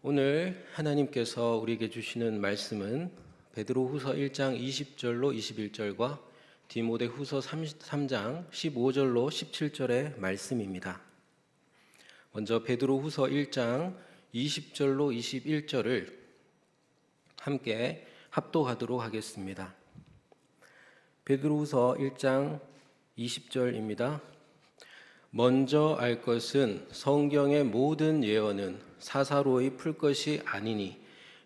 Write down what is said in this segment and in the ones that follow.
오늘 하나님께서 우리에게 주시는 말씀은 베드로후서 1장 20절로 21절과 디모데후서 3장 15절로 17절의 말씀입니다. 먼저 베드로후서 1장 20절로 21절을 함께 합독하도록 하겠습니다. 베드로후서 1장 20절입니다. 먼저 알 것은 성경의 모든 예언은 사사로이 풀 것이 아니니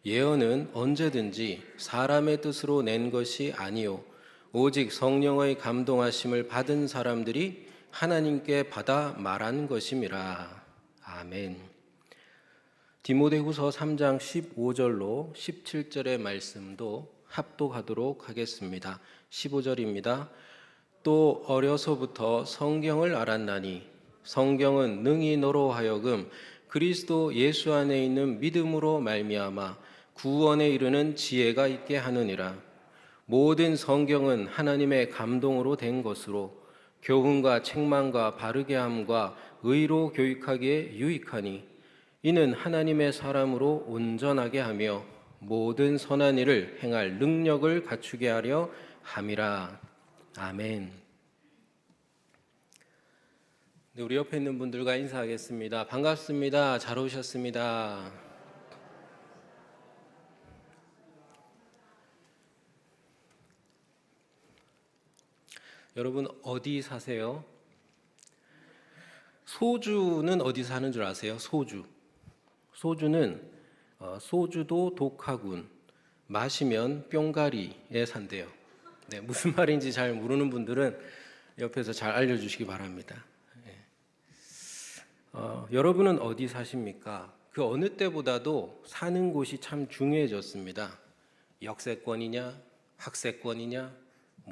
예언은 언제든지 사람의 뜻으로 낸 것이 아니요 오직 성령의 감동하심을 받은 사람들이 하나님께 받아 말한 것임이라. 아멘. 디모데후서 3장 15절로 17절의 말씀도 합독하도록 하겠습니다. 15절입니다. 또 어려서부터 성경을 알았나니 성경은 능히 너로 하여금 그리스도 예수 안에 있는 믿음으로 말미암아 구원에 이르는 지혜가 있게 하느니라. 모든 성경은 하나님의 감동으로 된 것으로 교훈과 책망과 바르게 함과 의로 교육하기에 유익하니 이는 하나님의 사람으로 온전하게 하며 모든 선한 일을 행할 능력을 갖추게 하려 함이라. 아멘. 네, 우리 옆에 있는 분들과 인사하겠습니다. 반갑습니다. 잘 오셨습니다. 여러분 어디 사세요? 소주는 어디 사는 줄 아세요? 소주는 소주도 독하군 마시면 뿅가리에 산대요. 네, 무슨 말인지 잘 모르는 분들은 옆에서 잘 알려주시기 바랍니다. 여러분은 어디 사십니까? 그 어느 때보다도 사는 곳이 참 중요해졌습니다. 역세권이냐, 학세권이냐,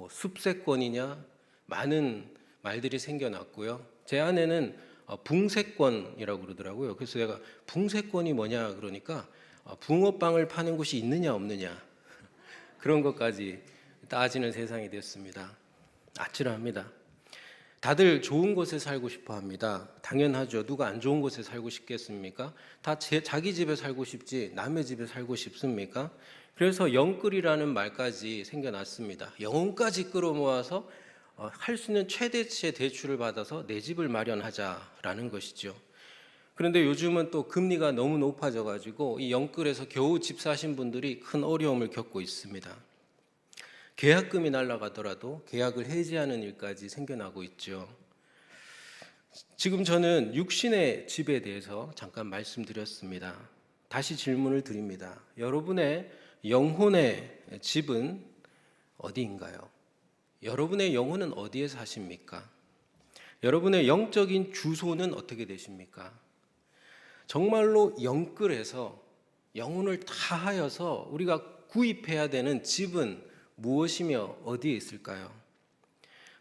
숲세권이냐 많은 말들이 생겨났고요. 제 아내는 붕세권이라고 그러더라고요. 그래서 내가 붕세권이 뭐냐 그러니까 붕어빵을 파는 곳이 있느냐 없느냐 그런 것까지 따지는 세상이 됐습니다. 아찔합니다. 다들 좋은 곳에 살고 싶어 합니다. 당연하죠. 누가 안 좋은 곳에 살고 싶겠습니까? 다 자기 집에 살고 싶지 남의 집에 살고 싶습니까? 그래서 영끌이라는 말까지 생겨났습니다. 영혼까지 끌어모아서 할 수 있는 최대치의 대출을 받아서 내 집을 마련하자라는 것이죠. 그런데 요즘은 또 금리가 너무 높아져 가지고 이 영끌에서 겨우 집 사신 분들이 큰 어려움을 겪고 있습니다. 계약금이 날아가더라도 계약을 해지하는 일까지 생겨나고 있죠. 지금 저는 육신의 집에 대해서 잠깐 말씀드렸습니다. 다시 질문을 드립니다. 여러분의 영혼의 집은 어디인가요? 여러분의 영혼은 어디에 사십니까? 여러분의 영적인 주소는 어떻게 되십니까? 정말로 영끌에서 영혼을 다하여서 우리가 구입해야 되는 집은 무엇이며 어디에 있을까요?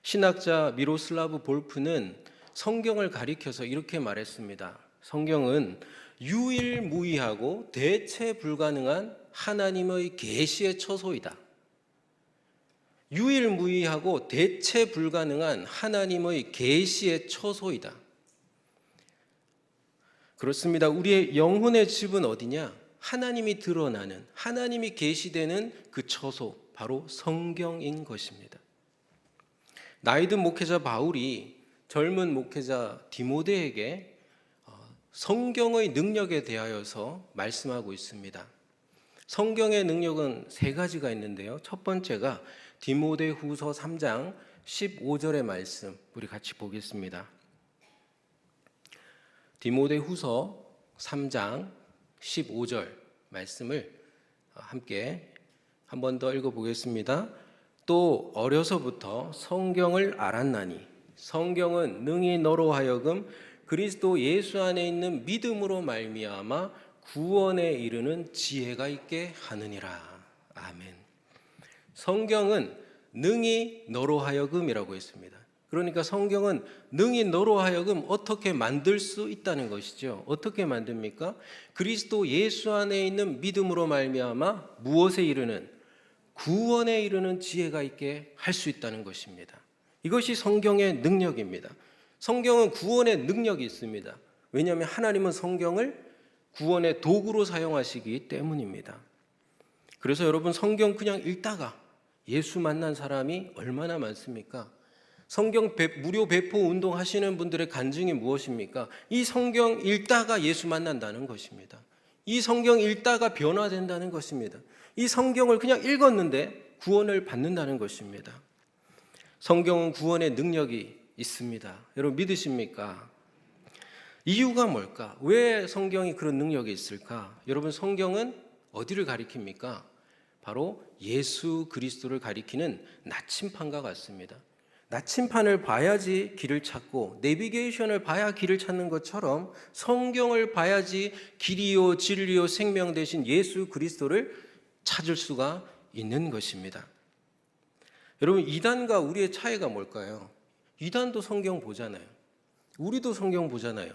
신학자 미로슬라브 볼프는 성경을 가리켜서 이렇게 말했습니다. 성경은 유일무이하고 대체 불가능한 하나님의 계시의 처소이다. 유일무이하고 대체 불가능한 하나님의 계시의 처소이다. 그렇습니다. 우리의 영혼의 집은 어디냐? 하나님이 드러나는, 하나님이 계시되는 그 처소, 바로 성경인 것입니다. 나이든 목회자 바울이 젊은 목회자 디모데에게 성경의 능력에 대하여서 말씀하고 있습니다. 성경의 능력은 세 가지가 있는데요. 첫 번째가 디모데후서 3장 15절의 말씀, 우리 같이 보겠습니다. 디모데후서 3장 15절 말씀을 함께 한 번 더 읽어보겠습니다. 또 어려서부터 성경을 알았나니 성경은 능히 너로 하여금 그리스도 예수 안에 있는 믿음으로 말미암아 구원에 이르는 지혜가 있게 하느니라. 아멘. 성경은 능히 너로 하여금이라고 했습니다. 그러니까 성경은 능히 너로 하여금 어떻게 만들 수 있다는 것이죠. 어떻게 만듭니까? 그리스도 예수 안에 있는 믿음으로 말미암아 무엇에 이르는? 구원에 이르는 지혜가 있게 할 수 있다는 것입니다. 이것이 성경의 능력입니다. 성경은 구원의 능력이 있습니다. 왜냐하면 하나님은 성경을 구원의 도구로 사용하시기 때문입니다. 그래서 여러분 성경 그냥 읽다가 예수 만난 사람이 얼마나 많습니까? 성경 무료 배포 운동 하시는 분들의 간증이 무엇입니까? 이 성경 읽다가 예수 만난다는 것입니다. 이 성경 읽다가 변화된다는 것입니다. 이 성경을 그냥 읽었는데 구원을 받는다는 것입니다. 성경은 구원의 능력이 있습니다. 여러분 믿으십니까? 이유가 뭘까? 왜 성경이 그런 능력이 있을까? 여러분 성경은 어디를 가리킵니까? 바로 예수 그리스도를 가리키는 나침판과 같습니다. 나침판을 봐야지 길을 찾고 내비게이션을 봐야 길을 찾는 것처럼 성경을 봐야지 길이요 진리요 생명 되신 예수 그리스도를 찾을 수가 있는 것입니다. 여러분 이단과 우리의 차이가 뭘까요? 이단도 성경 보잖아요. 우리도 성경 보잖아요.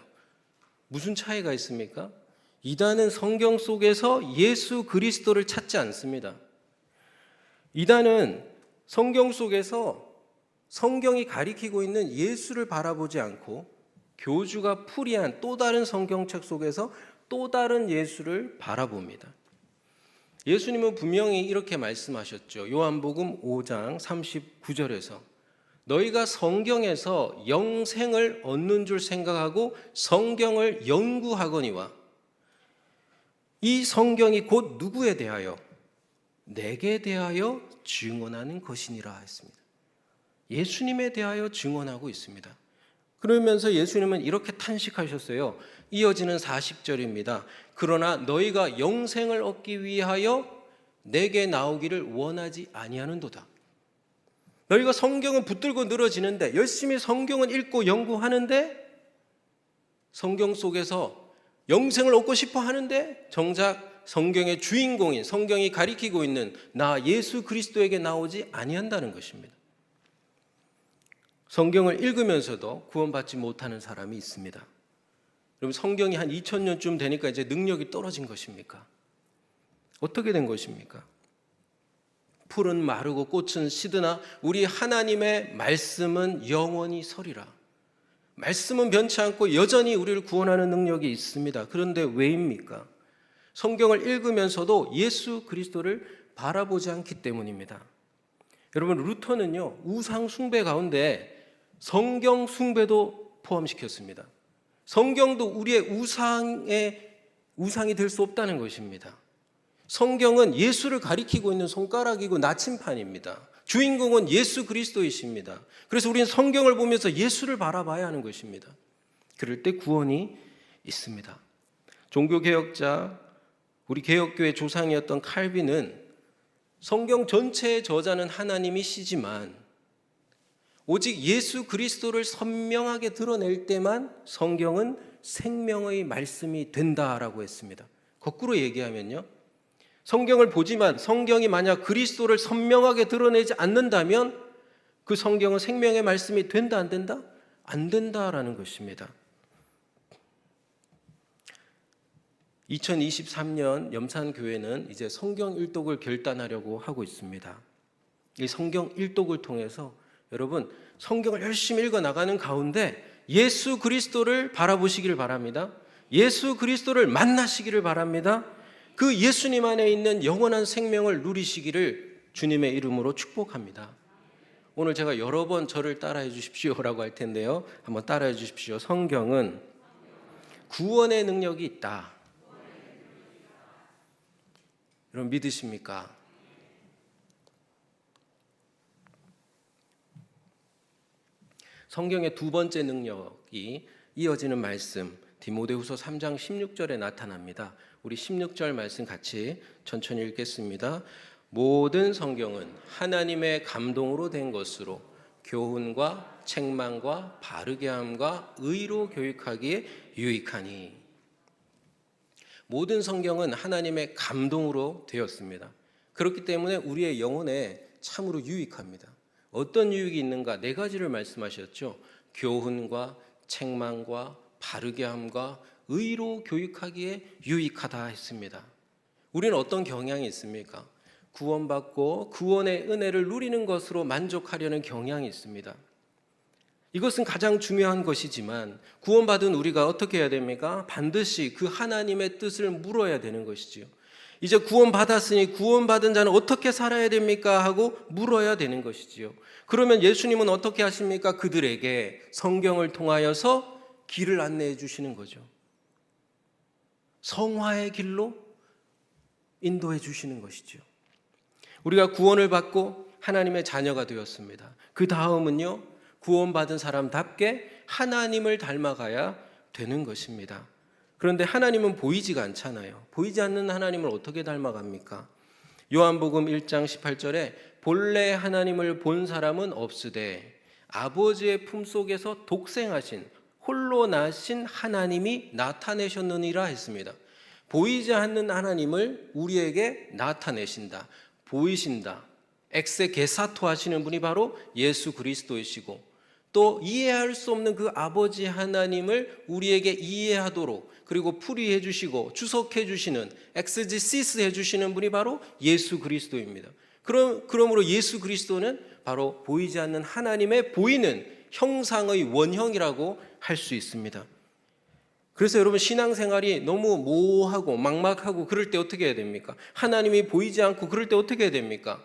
무슨 차이가 있습니까? 이단은 성경 속에서 예수 그리스도를 찾지 않습니다. 이단은 성경 속에서 성경이 가리키고 있는 예수를 바라보지 않고 교주가 풀이한 또 다른 성경책 속에서 또 다른 예수를 바라봅니다. 예수님은 분명히 이렇게 말씀하셨죠. 요한복음 5장 39절에서 너희가 성경에서 영생을 얻는 줄 생각하고 성경을 연구하거니와 이 성경이 곧 누구에 대하여? 내게 대하여 증언하는 것이니라 했습니다. 예수님에 대하여 증언하고 있습니다. 그러면서 예수님은 이렇게 탄식하셨어요. 이어지는 40절입니다. 그러나 너희가 영생을 얻기 위하여 내게 나오기를 원하지 아니하는도다. 너희가 성경은 붙들고 늘어지는데 열심히 성경은 읽고 연구하는데 성경 속에서 영생을 얻고 싶어 하는데 정작 성경의 주인공인 성경이 가리키고 있는 나 예수 그리스도에게 나오지 아니한다는 것입니다. 성경을 읽으면서도 구원받지 못하는 사람이 있습니다. 그럼 성경이 한 2000년쯤 되니까 이제 능력이 떨어진 것입니까? 어떻게 된 것입니까? 풀은 마르고 꽃은 시드나 우리 하나님의 말씀은 영원히 서리라. 말씀은 변치 않고 여전히 우리를 구원하는 능력이 있습니다. 그런데 왜입니까? 성경을 읽으면서도 예수 그리스도를 바라보지 않기 때문입니다. 여러분 루터는요 우상 숭배 가운데 성경 숭배도 포함시켰습니다. 성경도 우리의 우상이 될 수 없다는 것입니다. 성경은 예수를 가리키고 있는 손가락이고 나침판입니다. 주인공은 예수 그리스도이십니다. 그래서 우리는 성경을 보면서 예수를 바라봐야 하는 것입니다. 그럴 때 구원이 있습니다. 종교개혁자, 우리 개혁교회 조상이었던 칼빈은 성경 전체의 저자는 하나님이시지만 오직 예수 그리스도를 선명하게 드러낼 때만 성경은 생명의 말씀이 된다라고 했습니다. 거꾸로 얘기하면요. 성경을 보지만 성경이 만약 그리스도를 선명하게 드러내지 않는다면 그 성경은 생명의 말씀이 된다 안 된다? 안 된다라는 것입니다. 2023년 염산교회는 이제 성경 일독을 결단하려고 하고 있습니다. 이 성경 일독을 통해서 여러분 성경을 열심히 읽어 나가는 가운데 예수 그리스도를 바라보시기를 바랍니다. 예수 그리스도를 만나시기를 바랍니다. 그 예수님 안에 있는 영원한 생명을 누리시기를 주님의 이름으로 축복합니다. 오늘 제가 여러 번 저를 따라해 주십시오라고 할 텐데요. 한번 따라해 주십시오. 성경은 구원의 능력이 있다. 여러분 믿으십니까? 성경의 두 번째 능력이 이어지는 말씀 디모데후서 3장 16절에 나타납니다. 우리 16절 말씀 같이 천천히 읽겠습니다. 모든 성경은 하나님의 감동으로 된 것으로 교훈과 책망과 바르게 함과 의로 교육하기에 유익하니. 모든 성경은 하나님의 감동으로 되었습니다. 그렇기 때문에 우리의 영혼에 참으로 유익합니다. 어떤 유익이 있는가? 네 가지를 말씀하셨죠. 교훈과 책망과 바르게 함과 의로 교육하기에 유익하다 했습니다. 우리는 어떤 경향이 있습니까? 구원받고 구원의 은혜를 누리는 것으로 만족하려는 경향이 있습니다. 이것은 가장 중요한 것이지만 구원받은 우리가 어떻게 해야 됩니까? 반드시 그 하나님의 뜻을 물어야 되는 것이지요. 이제 구원받았으니 구원받은 자는 어떻게 살아야 됩니까? 하고 물어야 되는 것이지요. 그러면 예수님은 어떻게 하십니까? 그들에게 성경을 통하여서 길을 안내해 주시는 거죠. 성화의 길로 인도해 주시는 것이죠. 우리가 구원을 받고 하나님의 자녀가 되었습니다. 그 다음은요, 구원받은 사람답게 하나님을 닮아가야 되는 것입니다. 그런데 하나님은 보이지가 않잖아요. 보이지 않는 하나님을 어떻게 닮아갑니까? 요한복음 1장 18절에 본래 하나님을 본 사람은 없으되 아버지의 품속에서 독생하신 홀로 나신 하나님이 나타내셨느니라 했습니다. 보이지 않는 하나님을 우리에게 나타내신다, 보이신다, 엑세게사토 하시는 분이 바로 예수 그리스도이시고, 또 이해할 수 없는 그 아버지 하나님을 우리에게 이해하도록 그리고 풀이해 주시고 주석해 주시는, 엑스지시스 해 주시는 분이 바로 예수 그리스도입니다. 그러므로 예수 그리스도는 바로 보이지 않는 하나님의 보이는 형상의 원형이라고 할 수 있습니다. 그래서 여러분, 신앙생활이 너무 모호하고 막막하고 그럴 때 어떻게 해야 됩니까? 하나님이 보이지 않고 그럴 때 어떻게 해야 됩니까?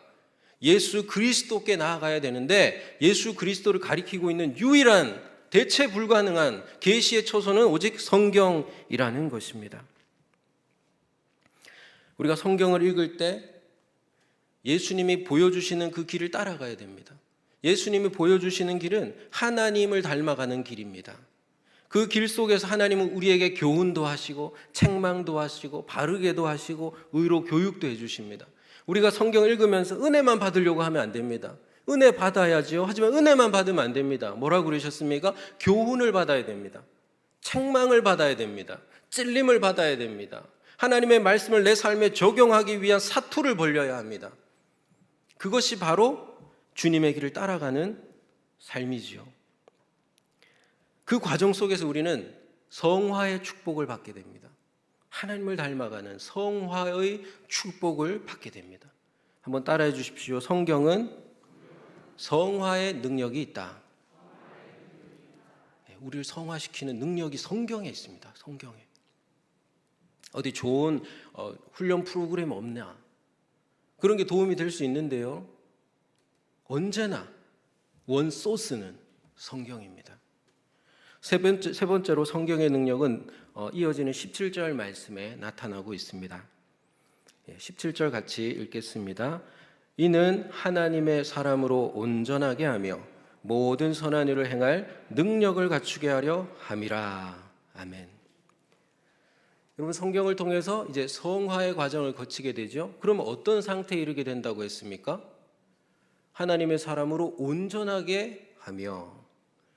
예수 그리스도께 나아가야 되는데, 예수 그리스도를 가리키고 있는 유일한 대체 불가능한 계시의 처소는 오직 성경이라는 것입니다. 우리가 성경을 읽을 때 예수님이 보여주시는 그 길을 따라가야 됩니다. 예수님이 보여주시는 길은 하나님을 닮아가는 길입니다. 그 길 속에서 하나님은 우리에게 교훈도 하시고 책망도 하시고 바르게도 하시고 의로 교육도 해주십니다. 우리가 성경 읽으면서 은혜만 받으려고 하면 안 됩니다. 은혜 받아야지요. 하지만 은혜만 받으면 안 됩니다. 뭐라고 그러셨습니까? 교훈을 받아야 됩니다. 책망을 받아야 됩니다. 찔림을 받아야 됩니다. 하나님의 말씀을 내 삶에 적용하기 위한 사투를 벌려야 합니다. 그것이 바로 주님의 길을 따라가는 삶이지요. 그 과정 속에서 우리는 성화의 축복을 받게 됩니다. 하나님을 닮아가는 성화의 축복을 받게 됩니다. 한번 따라해 주십시오. 성경은 성화의 능력이 있다. 우리를 성화시키는 능력이 성경에 있습니다. 성경에. 어디 좋은 훈련 프로그램 없나? 그런 게 도움이 될 수 있는데요, 언제나 원소스는 성경입니다. 세 번째로 성경의 능력은 이어지는 17절 말씀에 나타나고 있습니다. 17절 같이 읽겠습니다. 이는 하나님의 사람으로 온전하게 하며 모든 선한 일을 행할 능력을 갖추게 하려 함이라. 아멘. 여러분, 성경을 통해서 이제 성화의 과정을 거치게 되죠. 그러면 어떤 상태에 이르게 된다고 했습니까? 하나님의 사람으로 온전하게 하며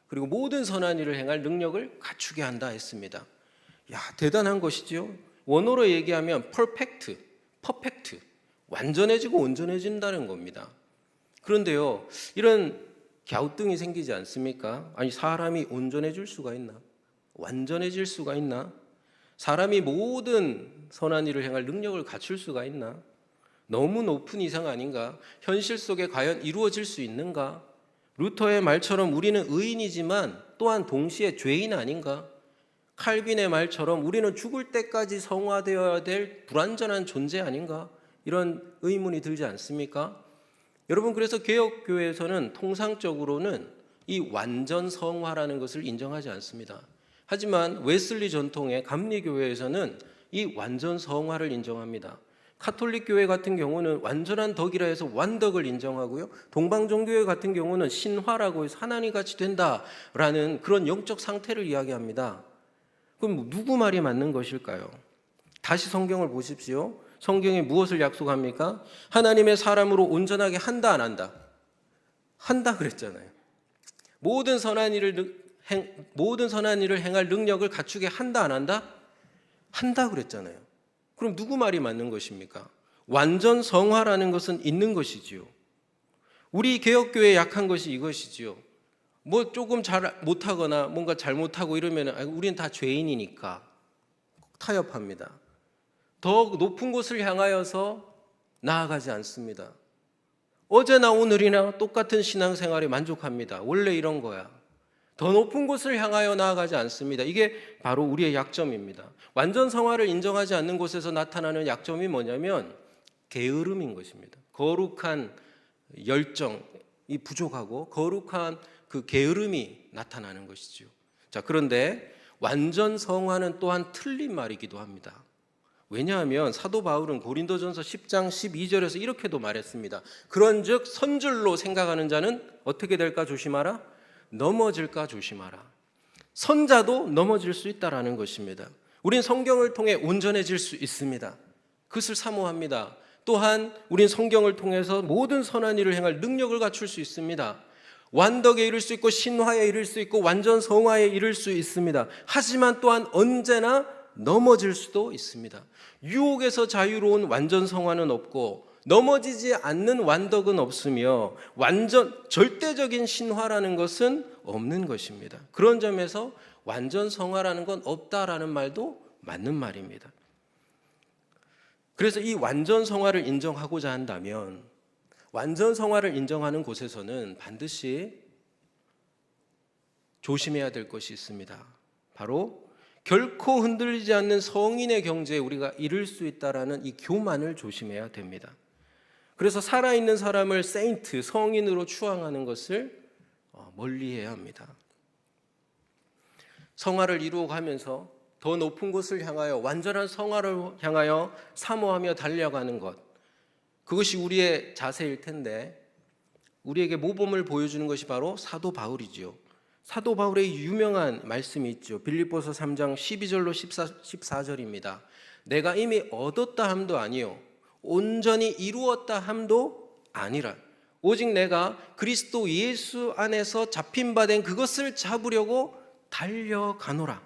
그리고 모든 선한 일을 행할 능력을 갖추게 한다 했습니다. 야, 대단한 것이죠. 원어로 얘기하면 퍼펙트, 완전해지고 온전해진다는 겁니다. 그런데요, 이런 갸우뚱이 생기지 않습니까? 아니, 사람이 온전해질 수가 있나? 완전해질 수가 있나? 사람이 모든 선한 일을 행할 능력을 갖출 수가 있나? 너무 높은 이상 아닌가? 현실 속에 과연 이루어질 수 있는가? 루터의 말처럼 우리는 의인이지만 또한 동시에 죄인 아닌가? 칼빈의 말처럼 우리는 죽을 때까지 성화되어야 될 불완전한 존재 아닌가? 이런 의문이 들지 않습니까? 여러분, 그래서 개혁교회에서는 통상적으로는 이 완전 성화라는 것을 인정하지 않습니다. 하지만 웨슬리 전통의 감리교회에서는 이 완전 성화를 인정합니다. 카톨릭 교회 같은 경우는 완전한 덕이라 해서 완덕을 인정하고요, 동방종교회 같은 경우는 신화라고 해서 하나님 같이 된다라는 그런 영적 상태를 이야기합니다. 그럼 누구 말이 맞는 것일까요? 다시 성경을 보십시오. 성경이 무엇을 약속합니까? 하나님의 사람으로 온전하게 한다, 안 한다? 한다 그랬잖아요. 모든 선한 일을 행할 능력을 갖추게 한다, 안 한다? 한다 그랬잖아요. 그럼 누구 말이 맞는 것입니까? 완전 성화라는 것은 있는 것이지요. 우리 개혁교회에 약한 것이 이것이지요. 뭐 조금 잘 못하거나 뭔가 잘못하고 이러면 우리는 다 죄인이니까 타협합니다. 더 높은 곳을 향하여서 나아가지 않습니다. 어제나 오늘이나 똑같은 신앙생활에 만족합니다. 원래 이런 거야. 더 높은 곳을 향하여 나아가지 않습니다. 이게 바로 우리의 약점입니다. 완전 성화를 인정하지 않는 곳에서 나타나는 약점이 뭐냐면 게으름인 것입니다. 거룩한 열정이 부족하고 거룩한 그 게으름이 나타나는 것이죠. 자, 그런데 완전 성화는 또한 틀린 말이기도 합니다. 왜냐하면 사도 바울은 고린도전서 10장 12절에서 이렇게도 말했습니다. 그런즉 선줄로 생각하는 자는 어떻게 될까 조심하라. 넘어질까 조심하라. 선자도 넘어질 수 있다라는 것입니다. 우린 성경을 통해 온전해질 수 있습니다. 그것을 사모합니다. 또한 우린 성경을 통해서 모든 선한 일을 행할 능력을 갖출 수 있습니다. 완덕에 이를 수 있고 신화에 이를 수 있고 완전 성화에 이를 수 있습니다. 하지만 또한 언제나 넘어질 수도 있습니다. 유혹에서 자유로운 완전 성화는 없고 넘어지지 않는 완덕은 없으며 완전 절대적인 신화라는 것은 없는 것입니다. 그런 점에서 완전 성화라는 건 없다라는 말도 맞는 말입니다. 그래서 이 완전 성화를 인정하고자 한다면 완전 성화를 인정하는 곳에서는 반드시 조심해야 될 것이 있습니다. 바로 결코 흔들리지 않는 성인의 경제에 우리가 이를 수 있다라는 이 교만을 조심해야 됩니다. 그래서 살아있는 사람을 세인트, 성인으로 추앙하는 것을 멀리해야 합니다. 성화를 이루어가면서 더 높은 곳을 향하여 완전한 성화를 향하여 사모하며 달려가는 것, 그것이 우리의 자세일 텐데 우리에게 모범을 보여주는 것이 바로 사도 바울이지요. 사도 바울의 유명한 말씀이 있죠. 빌립보서 3장 12절로 14절입니다. 내가 이미 얻었다 함도 아니요 온전히 이루었다 함도 아니라 오직 내가 그리스도 예수 안에서 잡힌 바 된 그것을 잡으려고 달려가노라.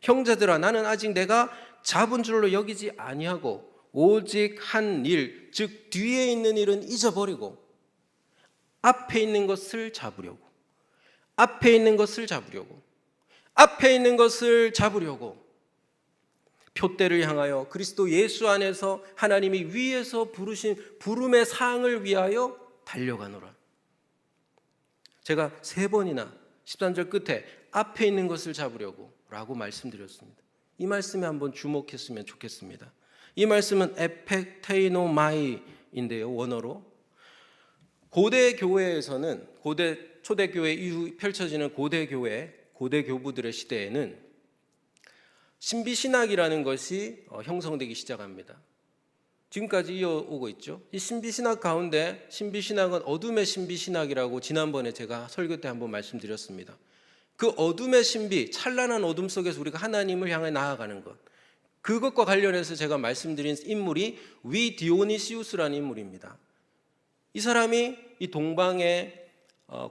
형제들아, 나는 아직 내가 잡은 줄로 여기지 아니하고 오직 한 일, 즉 뒤에 있는 일은 잊어버리고 앞에 있는 것을 잡으려고, 앞에 있는 것을 잡으려고, 앞에 있는 것을 잡으려고 표대를 향하여 그리스도 예수 안에서 하나님이 위에서 부르신 부름의 상을 위하여 달려가노라. 제가 3번이나 13절 끝에 앞에 있는 것을 잡으려고 라고 말씀드렸습니다. 이 말씀에 한번 주목했으면 좋겠습니다. 이 말씀은 에펙테이노마이인데요, 원어로 고대 교회에서는 초대교회 이후 펼쳐지는 고대 교부들의 시대에는 신비신학이라는 것이 형성되기 시작합니다. 지금까지 이어오고 있죠. 이 신비신학 가운데 신비신학은 어둠의 신비신학이라고 지난번에 제가 설교 때 한번 말씀드렸습니다. 그 어둠의 신비, 찬란한 어둠 속에서 우리가 하나님을 향해 나아가는 것, 그것과 관련해서 제가 말씀드린 인물이 위디오니시우스라는 인물입니다. 이 사람이 이 동방의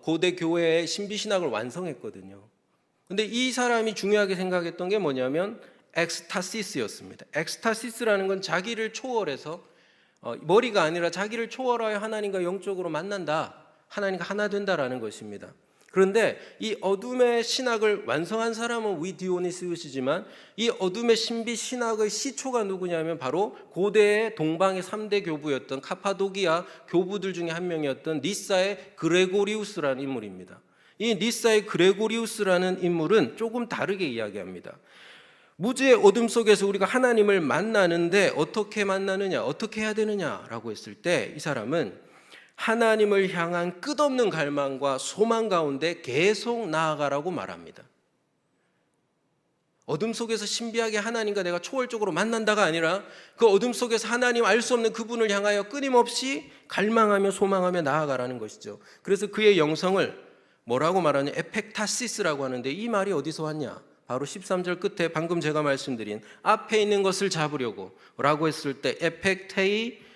고대 교회의 신비신학을 완성했거든요. 근데 이 사람이 중요하게 생각했던 게 뭐냐면 엑스타시스였습니다. 엑스타시스라는 건 자기를 초월해서 머리가 아니라 자기를 초월하여 하나님과 영적으로 만난다, 하나님과 하나 된다라는 것입니다. 그런데 이 어둠의 신학을 완성한 사람은 위디오니시우스지만 이 어둠의 신비 신학의 시초가 누구냐면 바로 고대의 동방의 3대 교부였던 카파도기아 교부들 중에 한 명이었던 니사의 그레고리우스라는 인물입니다. 이 니사의 그레고리우스라는 인물은 조금 다르게 이야기합니다. 무지의 어둠 속에서 우리가 하나님을 만나는데 어떻게 만나느냐, 어떻게 해야 되느냐라고 했을 때 이 사람은 하나님을 향한 끝없는 갈망과 소망 가운데 계속 나아가라고 말합니다. 어둠 속에서 신비하게 하나님과 내가 초월적으로 만난다가 아니라 그 어둠 속에서 하나님 알 수 없는 그분을 향하여 끊임없이 갈망하며 소망하며 나아가라는 것이죠. 그래서 그의 영성을 뭐라고 말하냐, 에펙타시스라고 하는데 이 말이 어디서 왔냐? 바로 13절 끝에 방금 제가 말씀드린 앞에 있는 것을 잡으려고 라고 했을 때 에펙테이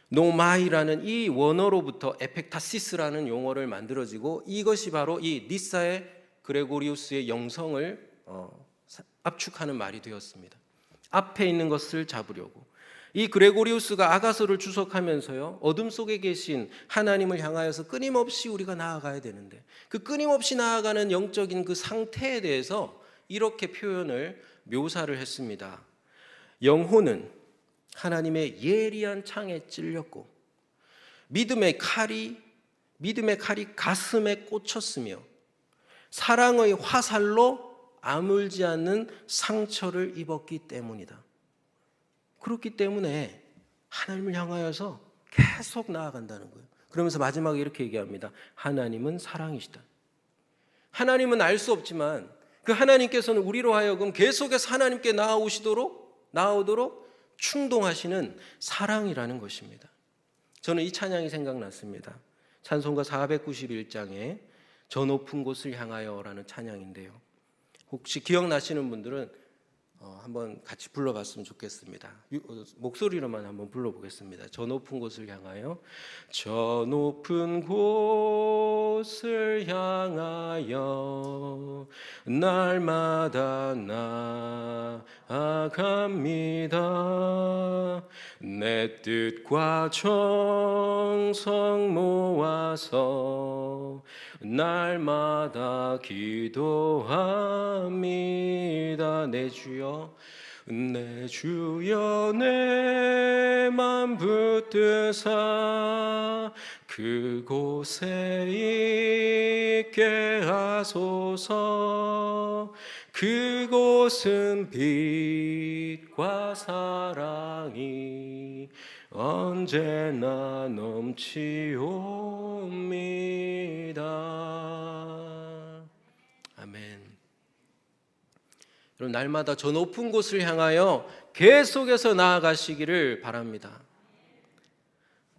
노마이라는 이 원어로부터 에펙타시스라는 용어를 만들어지고 이것이 바로 이 니사의 그레고리우스의 영성을 압축하는 말이 되었습니다. 앞에 있는 것을 잡으려고. 이 그레고리우스가 아가서를 주석하면서요, 어둠 속에 계신 하나님을 향하여서 끊임없이 우리가 나아가야 되는데 그 끊임없이 나아가는 영적인 그 상태에 대해서 이렇게 표현을 묘사를 했습니다. 영혼은 하나님의 예리한 창에 찔렸고 믿음의 칼이 가슴에 꽂혔으며 사랑의 화살로 아물지 않는 상처를 입었기 때문이다. 그렇기 때문에 하나님을 향하여서 계속 나아간다는 거예요. 그러면서 마지막에 이렇게 얘기합니다. 하나님은 사랑이시다. 하나님은 알 수 없지만 그 하나님께서는 우리로 하여금 계속해서 하나님께 나아오도록 충동하시는 사랑이라는 것입니다. 저는 이 찬양이 생각났습니다. 찬송가 491장에 저 높은 곳을 향하여라는 찬양인데요. 혹시 기억나시는 분들은 한번 같이 불러봤으면 좋겠습니다. 목소리로만 한번 불러보겠습니다. 저 높은 곳을 향하여. 저 높은 곳을 향하여 날마다 나아갑니다. 내 뜻과 정성 모아서 날마다 기도합니다. 내 주여, 내 주여, 내 맘 붙드사 그곳에 있게 하소서. 그곳은 빛과 사랑이 언제나 넘치옵니다. 아멘. 여러분, 날마다 저 높은 곳을 향하여 계속해서 나아가시기를 바랍니다.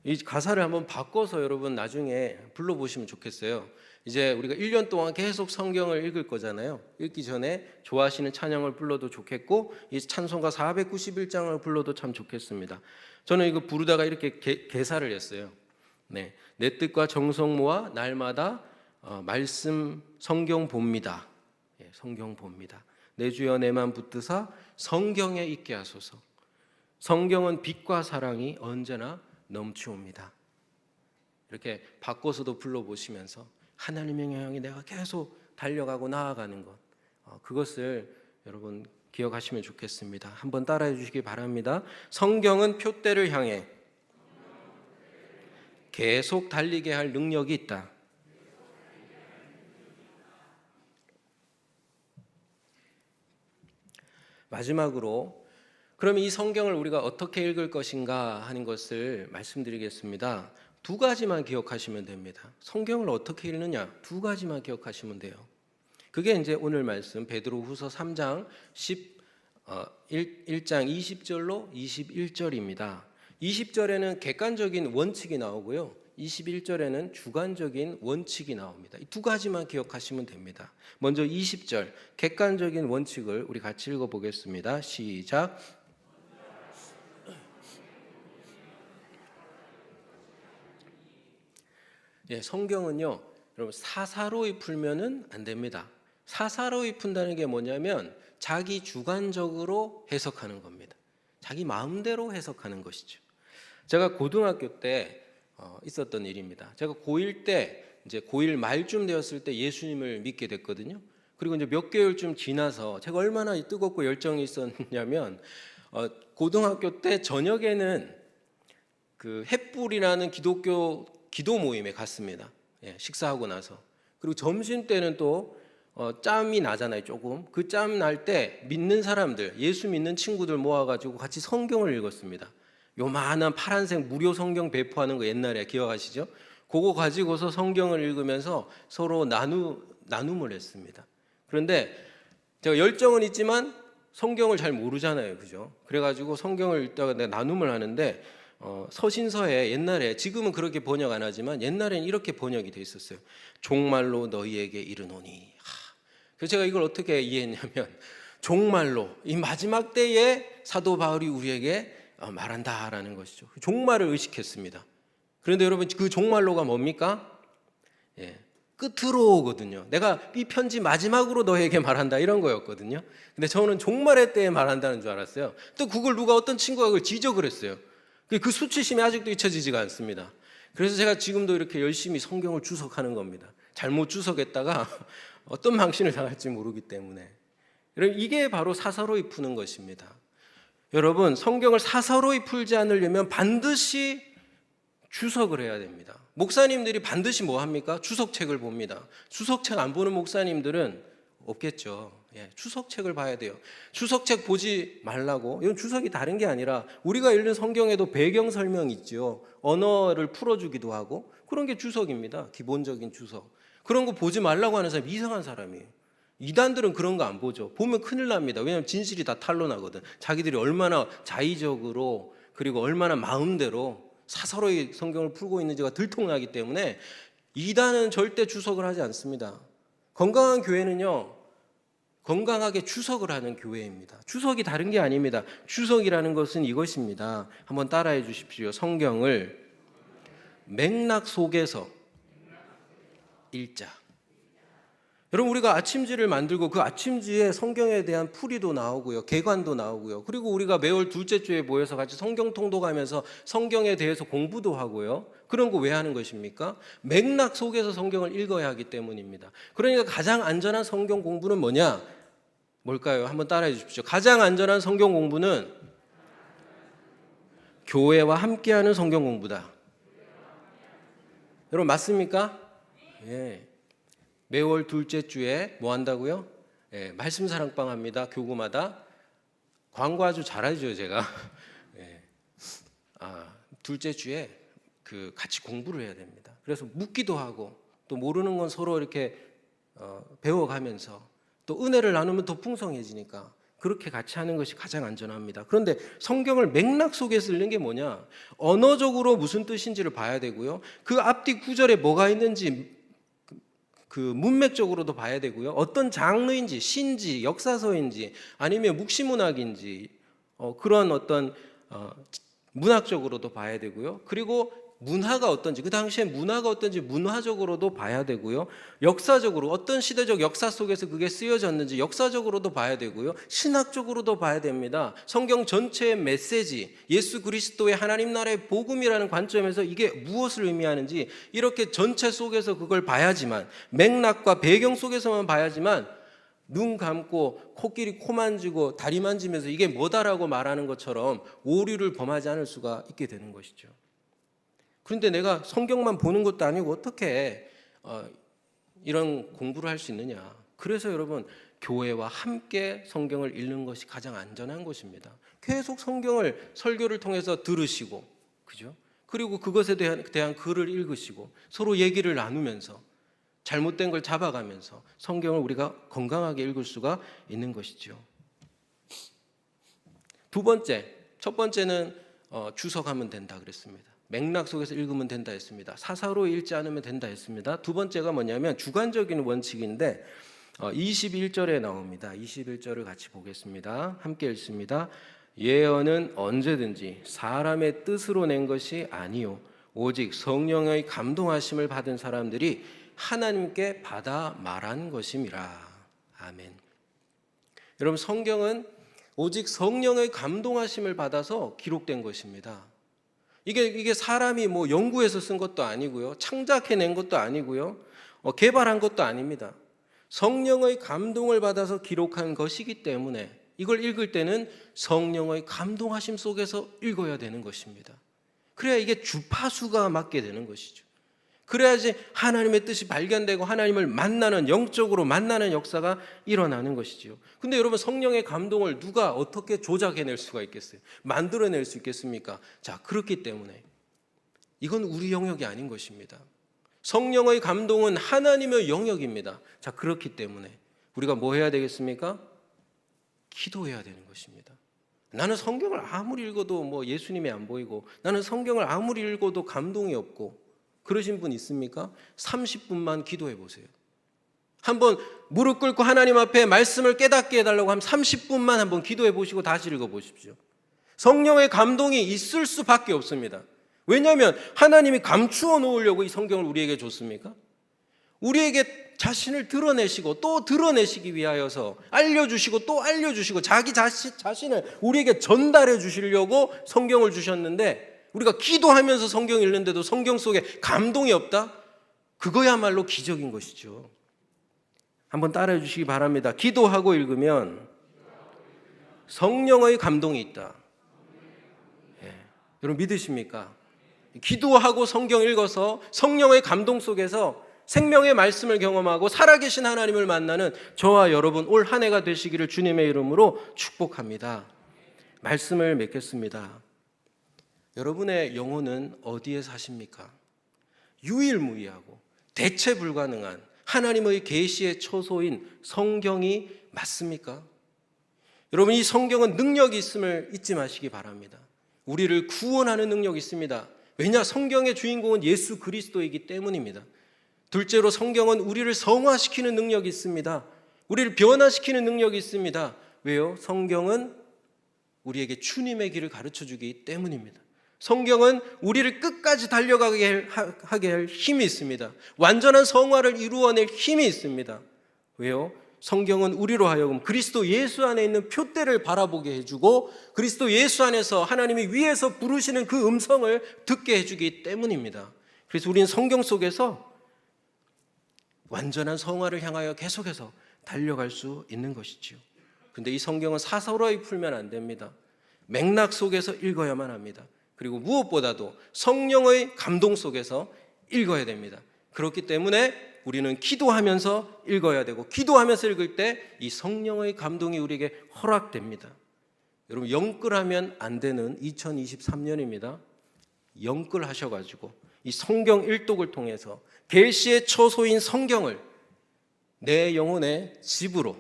이 가사를 한번 바꿔서 여러분 나중에 불러보시면 좋겠어요. 이제 우리가 1년 동안 계속 성경을 읽을 거잖아요. 읽기 전에 좋아하시는 찬양을 불러도 좋겠고, 이 찬송가 491장을 불러도 참 좋겠습니다. 저는 이거 부르다가 이렇게 개사를 했어요. 네, 내 뜻과 정성 모아 날마다 말씀 성경 봅니다. 예, 성경 봅니다. 내 주여 내 맘 붙드사 성경에 있게 하소서. 성경은 빛과 사랑이 언제나 넘치옵니다. 이렇게 바꿔서도 불러보시면서 하나님의 향해 내가 계속 달려가고 나아가는 것, 그것을 여러분 기억하시면 좋겠습니다. 한번 따라해 주시기 바랍니다. 성경은 표대를 향해 계속 달리게 할 능력이 있다. 마지막으로 그럼 이 성경을 우리가 어떻게 읽을 것인가 하는 것을 말씀드리겠습니다. 두 가지만 기억하시면 됩니다. 성경을 어떻게 읽느냐, 두 가지만 기억하시면 돼요. 그게 이제 오늘 말씀 베드로후서 3장 1장 20절로 21절입니다. 20절에는 객관적인 원칙이 나오고요, 21절에는 주관적인 원칙이 나옵니다. 이 두 가지만 기억하시면 됩니다. 먼저 20절 객관적인 원칙을 우리 같이 읽어보겠습니다. 시작. 예, 성경은요, 여러분 사사로이 풀면은 안 됩니다. 사사로이 푼다는 게 뭐냐면 자기 주관적으로 해석하는 겁니다. 자기 마음대로 해석하는 것이죠. 제가 고등학교 때 있었던 일입니다. 제가 고1 때 이제 고1 말쯤 되었을 때 예수님을 믿게 됐거든요. 그리고 이제 몇 개월쯤 지나서 제가 얼마나 뜨겁고 열정이 있었냐면 고등학교 때 저녁에는 그 햇불이라는 기독교 기도 모임에 갔습니다. 예, 식사하고 나서. 그리고 점심 때는 또 짬이 나잖아요, 조금. 그 짬 날 때 믿는 사람들, 예수 믿는 친구들 모아가지고 같이 성경을 읽었습니다. 요만한 파란색 무료 성경 배포하는 거 옛날에 기억하시죠? 그거 가지고서 성경을 읽으면서 서로 나눔을 했습니다. 그런데 제가 열정은 있지만 성경을 잘 모르잖아요, 그죠? 그래가지고 성경을 읽다가 내가 나눔을 하는데 서신서에 옛날에, 지금은 그렇게 번역 안 하지만 옛날에는 이렇게 번역이 돼 있었어요. 종말로 너희에게 이르노니. 그래서 제가 이걸 어떻게 이해했냐면 종말로, 이 마지막 때에 사도 바울이 우리에게 말한다라는 것이죠. 종말을 의식했습니다. 그런데 여러분 그 종말로가 뭡니까? 예, 끝으로 오거든요. 내가 이 편지 마지막으로 너에게 말한다 이런 거였거든요. 근데 저는 종말의 때에 말한다는 줄 알았어요. 또 그걸 어떤 친구가 그걸 지적을 했어요. 그 수치심이 아직도 잊혀지지가 않습니다. 그래서 제가 지금도 이렇게 열심히 성경을 주석하는 겁니다. 잘못 주석했다가 어떤 망신을 당할지 모르기 때문에. 여러분 이게 바로 사사로이 푸는 것입니다. 여러분 성경을 사사로이 풀지 않으려면 반드시 주석을 해야 됩니다. 목사님들이 반드시 뭐 합니까? 주석책을 봅니다. 주석책 안 보는 목사님들은 없겠죠. 예, 주석책을 봐야 돼요. 주석책 보지 말라고. 이건 주석이 다른 게 아니라 우리가 읽는 성경에도 배경 설명이 있죠. 언어를 풀어주기도 하고 그런 게 주석입니다. 기본적인 주석. 그런 거 보지 말라고 하는 사람이 이상한 사람이에요. 이단들은 그런 거 안 보죠. 보면 큰일 납니다. 왜냐하면 진실이 다 탄로나거든. 자기들이 얼마나 자의적으로 그리고 얼마나 마음대로 사서로이 성경을 풀고 있는지가 들통나기 때문에 이단은 절대 주석을 하지 않습니다. 건강한 교회는요, 건강하게 주석을 하는 교회입니다. 주석이 다른 게 아닙니다. 주석이라는 것은 이것입니다. 한번 따라해 주십시오. 성경을 맥락 속에서 읽자. 여러분, 우리가 아침지를 만들고 그 아침지에 성경에 대한 풀이도 나오고요, 개관도 나오고요, 그리고 우리가 매월 둘째 주에 모여서 같이 성경 통독하면서 성경에 대해서 공부도 하고요. 그런 거 왜 하는 것입니까? 맥락 속에서 성경을 읽어야 하기 때문입니다. 그러니까 가장 안전한 성경 공부는 뭐냐? 뭘까요? 한번 따라해 주십시오. 가장 안전한 성경 공부는 교회와 함께하는 성경 공부다. 여러분, 맞습니까? 예. 매월 둘째 주에 뭐 한다고요? 예, 말씀 사랑방 합니다. 교구마다. 광고 아주 잘하죠, 제가. 예. 둘째 주에 같이 공부를 해야 됩니다. 그래서 묻기도 하고 또 모르는 건 서로 이렇게 배워가면서 또 은혜를 나누면 더 풍성해지니까 그렇게 같이 하는 것이 가장 안전합니다. 그런데 성경을 맥락 속에서 읽는 게 뭐냐? 언어적으로 무슨 뜻인지를 봐야 되고요. 그 앞뒤 구절에 뭐가 있는지 그 문맥적으로도 봐야 되고요. 어떤 장르인지, 시인지, 역사서인지, 아니면 묵시문학인지, 그런 어떤 문학적으로도 봐야 되고요. 그리고 문화가 어떤지, 그 당시에 문화가 어떤지 문화적으로도 봐야 되고요. 역사적으로 어떤 시대적 역사 속에서 그게 쓰여졌는지 역사적으로도 봐야 되고요. 신학적으로도 봐야 됩니다. 성경 전체의 메시지, 예수 그리스도의 하나님 나라의 복음이라는 관점에서 이게 무엇을 의미하는지 이렇게 전체 속에서 그걸 봐야지만, 맥락과 배경 속에서만 봐야지만 눈 감고 코끼리 코 만지고 다리 만지면서 이게 뭐다라고 말하는 것처럼 오류를 범하지 않을 수가 있게 되는 것이죠. 그런데 내가 성경만 보는 것도 아니고 어떻게 이런 공부를 할 수 있느냐? 그래서 여러분, 교회와 함께 성경을 읽는 것이 가장 안전한 것입니다. 계속 성경을 설교를 통해서 들으시고, 그죠? 그리고 그것에 대한 글을 읽으시고 서로 얘기를 나누면서 잘못된 걸 잡아가면서 성경을 우리가 건강하게 읽을 수가 있는 것이죠. 두 번째, 첫 번째는 주석하면 된다 그랬습니다. 맥락 속에서 읽으면 된다 했습니다. 사사로 읽지 않으면 된다 했습니다. 두 번째가 뭐냐면 주관적인 원칙인데 21절에 나옵니다. 21절을 같이 보겠습니다. 함께 읽습니다. 예언은 언제든지 사람의 뜻으로 낸 것이 아니요 오직 성령의 감동하심을 받은 사람들이 하나님께 받아 말한 것임이라. 아멘. 여러분, 성경은 오직 성령의 감동하심을 받아서 기록된 것입니다. 이게 사람이 뭐 연구해서 쓴 것도 아니고요, 창작해낸 것도 아니고요, 개발한 것도 아닙니다. 성령의 감동을 받아서 기록한 것이기 때문에 이걸 읽을 때는 성령의 감동하심 속에서 읽어야 되는 것입니다. 그래야 이게 주파수가 맞게 되는 것이죠. 그래야지 하나님의 뜻이 발견되고 하나님을 만나는, 영적으로 만나는 역사가 일어나는 것이지요. 근데 여러분, 성령의 감동을 누가 어떻게 조작해낼 수가 있겠어요? 만들어낼 수 있겠습니까? 자, 그렇기 때문에 이건 우리 영역이 아닌 것입니다. 성령의 감동은 하나님의 영역입니다. 자, 그렇기 때문에 우리가 뭐 해야 되겠습니까? 기도해야 되는 것입니다. 나는 성경을 아무리 읽어도 뭐 예수님이 안 보이고, 나는 성경을 아무리 읽어도 감동이 없고, 그러신 분 있습니까? 30분만 기도해 보세요. 한번 무릎 꿇고 하나님 앞에 말씀을 깨닫게 해달라고 하면 30분만 한번 기도해 보시고 다시 읽어 보십시오. 성령의 감동이 있을 수밖에 없습니다. 왜냐하면 하나님이 감추어 놓으려고 이 성경을 우리에게 줬습니까? 우리에게 자신을 드러내시고 또 드러내시기 위하여서 알려주시고 또 알려주시고 자기 자신을 우리에게 전달해 주시려고 성경을 주셨는데, 우리가 기도하면서 성경 읽는데도 성경 속에 감동이 없다? 그거야말로 기적인 것이죠. 한번 따라해 주시기 바랍니다. 기도하고 읽으면 성령의 감동이 있다. 예. 여러분, 믿으십니까? 기도하고 성경 읽어서 성령의 감동 속에서 생명의 말씀을 경험하고 살아계신 하나님을 만나는 저와 여러분 올 한 해가 되시기를 주님의 이름으로 축복합니다. 말씀을 맺겠습니다. 여러분의 영혼은 어디에 사십니까? 유일무이하고 대체 불가능한 하나님의 계시의 처소인 성경이 맞습니까? 여러분, 이 성경은 능력이 있음을 잊지 마시기 바랍니다. 우리를 구원하는 능력이 있습니다. 왜냐? 성경의 주인공은 예수 그리스도이기 때문입니다. 둘째로 성경은 우리를 성화시키는 능력이 있습니다. 우리를 변화시키는 능력이 있습니다. 왜요? 성경은 우리에게 주님의 길을 가르쳐주기 때문입니다. 성경은 우리를 끝까지 달려가게 하게 할 힘이 있습니다. 완전한 성화를 이루어낼 힘이 있습니다. 왜요? 성경은 우리로 하여금 그리스도 예수 안에 있는 표대를 바라보게 해주고 그리스도 예수 안에서 하나님이 위에서 부르시는 그 음성을 듣게 해주기 때문입니다. 그래서 우리는 성경 속에서 완전한 성화를 향하여 계속해서 달려갈 수 있는 것이지요. 근데 이 성경은 사서로이 풀면 안 됩니다. 맥락 속에서 읽어야만 합니다. 그리고 무엇보다도 성령의 감동 속에서 읽어야 됩니다. 그렇기 때문에 우리는 기도하면서 읽어야 되고 기도하면서 읽을 때 이 성령의 감동이 우리에게 허락됩니다. 여러분, 영끌하면 안 되는 2023년입니다. 영끌하셔가지고 이 성경 일독을 통해서 계시의 처소인 성경을 내 영혼의 집으로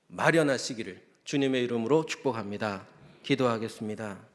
마련하시기를 주님의 이름으로 축복합니다. 기도하겠습니다.